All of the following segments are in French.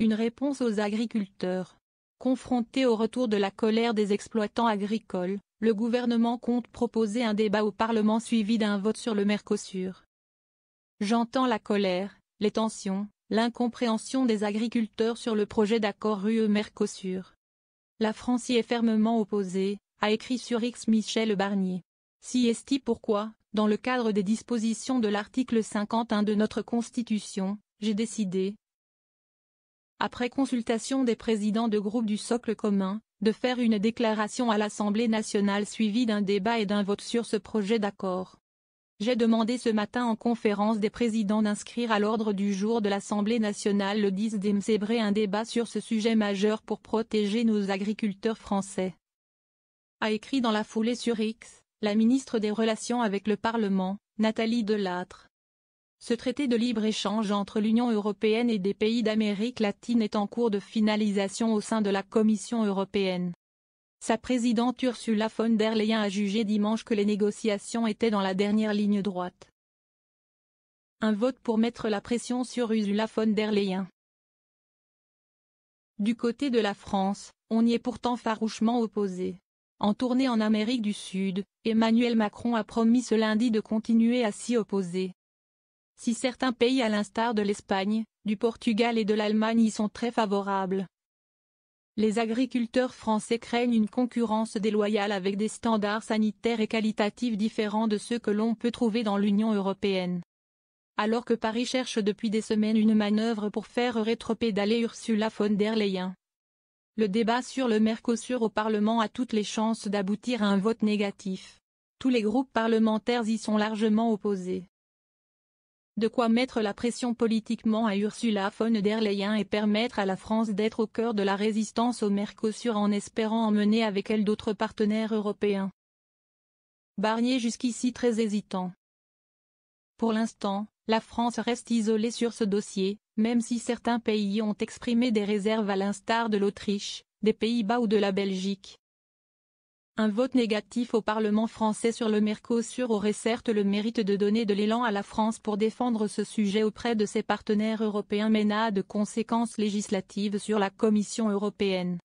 Une réponse aux agriculteurs. Confronté au retour de la colère des exploitants agricoles, le gouvernement compte proposer un débat au Parlement suivi d'un vote sur le Mercosur. J'entends la colère, les tensions, l'incompréhension des agriculteurs sur le projet d'accord UE-Mercosur. La France y est fermement opposée, a écrit sur X Michel Barnier. Si est-il pourquoi, dans le cadre des dispositions de l'article 51 de notre Constitution, j'ai décidé, après consultation des présidents de groupe du socle commun, de faire une déclaration à l'Assemblée nationale suivie d'un débat et d'un vote sur ce projet d'accord. J'ai demandé ce matin en conférence des présidents d'inscrire à l'ordre du jour de l'Assemblée nationale le 10 décembre un débat sur ce sujet majeur pour protéger nos agriculteurs français. A écrit dans la foulée sur X, la ministre des Relations avec le Parlement, Nathalie Delattre. Ce traité de libre-échange entre l'Union européenne et des pays d'Amérique latine est en cours de finalisation au sein de la Commission européenne. Sa présidente Ursula von der Leyen a jugé dimanche que les négociations étaient dans la dernière ligne droite. Un vote pour mettre la pression sur Ursula von der Leyen. Du côté de la France, on y est pourtant farouchement opposé. En tournée en Amérique du Sud, Emmanuel Macron a promis ce lundi de continuer à s'y opposer. Si certains pays à l'instar de l'Espagne, du Portugal et de l'Allemagne y sont très favorables, les agriculteurs français craignent une concurrence déloyale avec des standards sanitaires et qualitatifs différents de ceux que l'on peut trouver dans l'Union européenne. Alors que Paris cherche depuis des semaines une manœuvre pour faire rétropédaler Ursula von der Leyen. Le débat sur le Mercosur au Parlement a toutes les chances d'aboutir à un vote négatif. Tous les groupes parlementaires y sont largement opposés. De quoi mettre la pression politiquement à Ursula von der Leyen et permettre à la France d'être au cœur de la résistance au Mercosur en espérant emmener avec elle d'autres partenaires européens. Barnier jusqu'ici très hésitant. Pour l'instant, la France reste isolée sur ce dossier, même si certains pays ont exprimé des réserves à l'instar de l'Autriche, des Pays-Bas ou de la Belgique. Un vote négatif au Parlement français sur le Mercosur aurait certes le mérite de donner de l'élan à la France pour défendre ce sujet auprès de ses partenaires européens mais n'a de conséquences législatives sur la Commission européenne.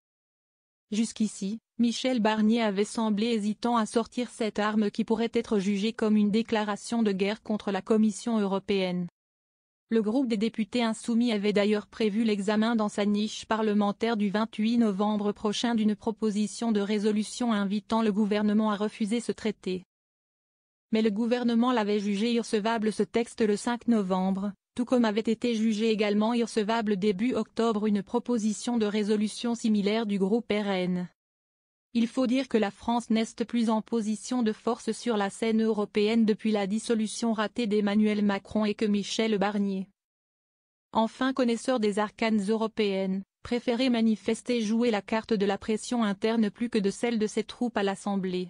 Jusqu'ici, Michel Barnier avait semblé hésitant à sortir cette arme qui pourrait être jugée comme une déclaration de guerre contre la Commission européenne. Le groupe des députés insoumis avait d'ailleurs prévu l'examen dans sa niche parlementaire du 28 novembre prochain d'une proposition de résolution invitant le gouvernement à refuser ce traité. Mais le gouvernement l'avait jugé irrecevable ce texte le 5 novembre, tout comme avait été jugé également irrecevable début octobre une proposition de résolution similaire du groupe RN. Il faut dire que la France n'est plus en position de force sur la scène européenne depuis la dissolution ratée d'Emmanuel Macron et que Michel Barnier, enfin connaisseur des arcanes européennes, préférait manifester jouer la carte de la pression interne plus que de celle de ses troupes à l'Assemblée.